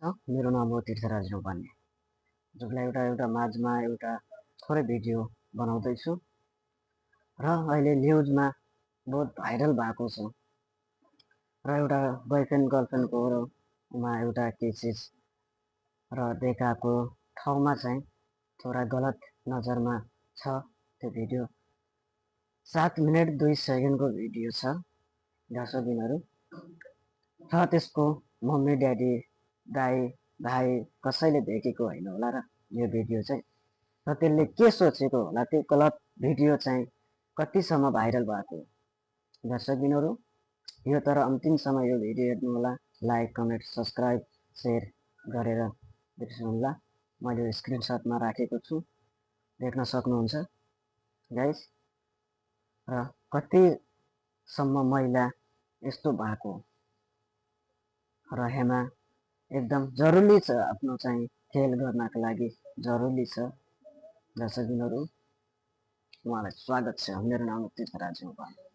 मेरो नाम हो तीर्थराज ढुवानी, जसलाई एउटा माझमा एउटा थोरै भिडियो बनाउँदैछु र अहिले न्युजमा बहुत भाइरल भएको छ र एउटा बोयफ्रेन्ड गर्लफ्रेन्डकोमा एउटा केसेस र देखाएको ठाउँमा चाहिँ थोडा गलत नजरमा छ। त्यो भिडियो 7 मिनेट 2 सेकेन्डको भिडियो छ दर्शकबिनहरू, र त्यसको मम्मी ड्याडी दाई भाइ कसैले देखेको होइन होला र यो भिडियो चाहिँ, र त्यसले के सोचेको होला, त्यो गलत भिडियो चाहिँ कतिसम्म भाइरल भएको दर्शकबिनहरू, यो तर अन्तिमसम्म यो भिडियो हेर्नु होला। लाइक कमेन्ट सब्सक्राइब सेयर गरेर देख्नुहोला। मैले स्क्रिनसटमा राखेको छु, देख्न सक्नुहुन्छ गाइस। र कतिसम्म महिला यस्तो भएको र हेमा एकदम जरुरी छ, आफ्नो चाहिँ खेल गर्नको लागि जरुरी छ। दर्शकबिनहरू, उहाँलाई स्वागत छ। मेरो नाम तीर्थराज ढुवानी।